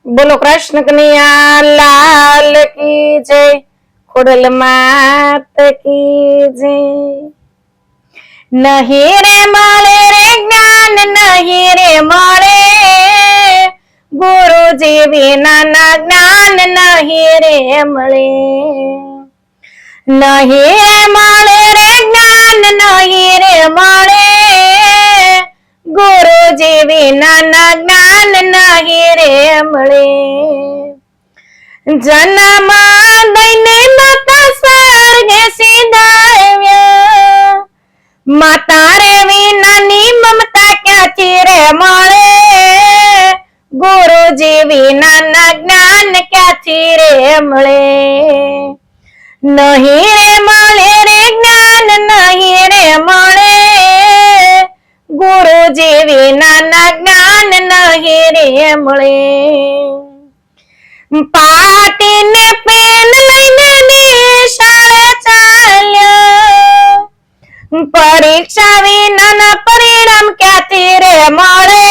बोलो कृष्ण कन्हैया लाल की जय। खोडल मात की जय। नहीं रे माले रे ज्ञान नहीं रे माले, गुरु जी बिना ना ज्ञान नहीं रे मळे। नहीं रे माले रे ज्ञान नहीं रे माले, गुरु जी बिना ना ज्ञान नहीं रे मळे। जन्म दईने माता स्वर्गे सीधाव्या, माता रे विनानी ममता क्याची रे मळे, गुरुजी विना ना ज्ञान क्याची रे मळे। नहीं रे मळे रे ज्ञान नहीं रे मळे, गुरुजी विना ना ज्ञान नहीं रे मळे। पाटीने पेन लईने निशाळे चाल्या, परीक्षा विना परिणाम क्याથી रे મળે,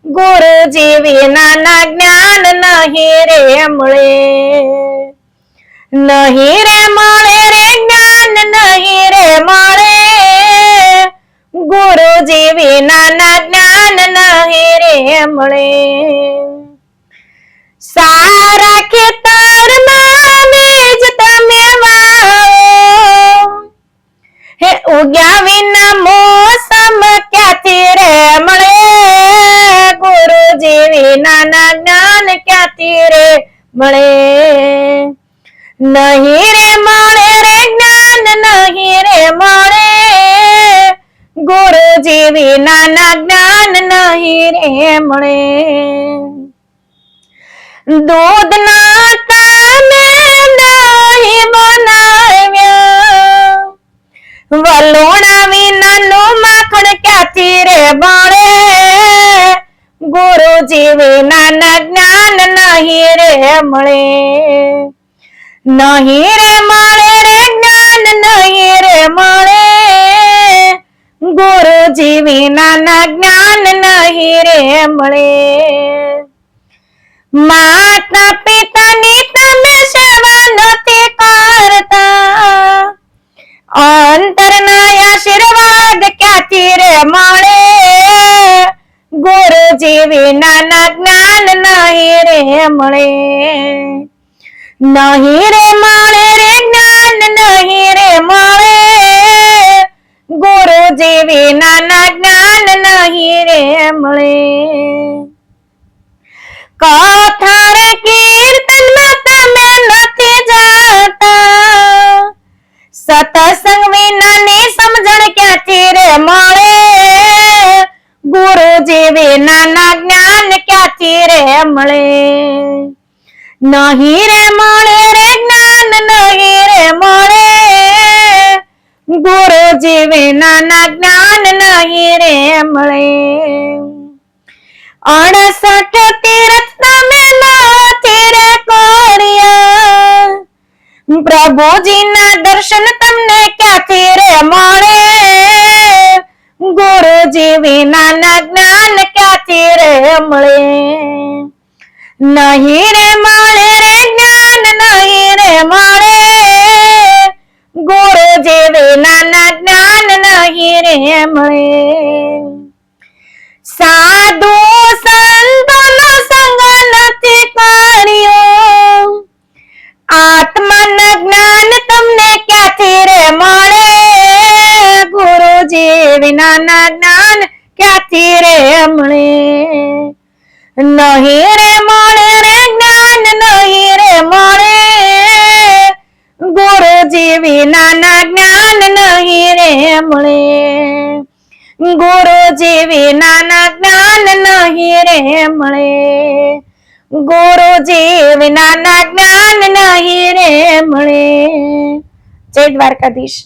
ગુરુજી વિના ના જ્ઞાન નહીં રે મળે। નહીં રે મળે રે જ્ઞાન નહીં રે મળે, ગુરુજી વિના ના જ્ઞાન નહીં રે મળે। सारा खेतરમાં બીજ તમે વાવો, હે ઉગ્યા વિના મોસમ ક્યાંથી રે મળે, ગુરુજી વિના ના જ્ઞાન ક્યાંથી રે મળે। નહીં રે મળે રે જ્ઞાન નહીં રે મળે, ગુરુજી વિના ના જ્ઞાન નહીં રે મળે। दूध ना તમે દહીં બનાવ્યા, વલોણા વિનાનું માખણ ક્યાંથી રે બળે, ગુરુજી વિના ના જ્ઞાન નહીં રે મળે। નહીં રે મળે રે જ્ઞાન નહીં રે મળે, ગુરુજી વિના ના જ્ઞાન નહીં રે મળે। માતા પિતાની તમે સેવા નથી કરતા, અંતરના આશીર્વાદ ક્યાંથી રે મળે, ગુરુજી વિના ના જ્ઞાન નહીં રે મળે। નહીં રે મળે રે જ્ઞાન નહીં રે મળે, ગુરુજી વિના ના જ્ઞાન નહીં રે મળે। કથા રે કીર્તનમાં તમે નથી જતા, સત્સંગ વિનાની સમજણ ક્યાંથી રે મળે, ગુરુજી વિના ના જ્ઞાન ક્યાંથી રે મળે। નહીં રે મળે રે જ્ઞાન નહીં રે મળે, ગુરુજી વિના ના જ્ઞાન નહીં રે મળે। 68 તીર્થ તમે નથી રે કર્યા, પ્રભુજી ના દર્શન તમને ક્યાંથી રે મળે, ગુરુજી વિના ના જ્ઞાન ક્યાંથી રે મળે। નહીં રે મળે રે જ્ઞાન નહીં રે મળે, ગુરુજી વિના ના જ્ઞાન નહીં રે મળે। સાધુ સંતોનો સંગ નથી કર્યો, આત્માના જ્ઞાન તમને ક્યાંથી રે મળે, ગુરુજી વિના ના જ્ઞાન ક્યાંથી રે મળે। નહીં રે મળે રે જ્ઞાન નહીં રે મળે, ગુરુજી વિના ના જ્ઞાન નહીં રે મળે। ગુરુજી વિના ના જ્ઞાન નહીં રે મળે, ગુરુજી વિના ના જ્ઞાન નહીં રે મળે। જય દ્વારકાધીશ।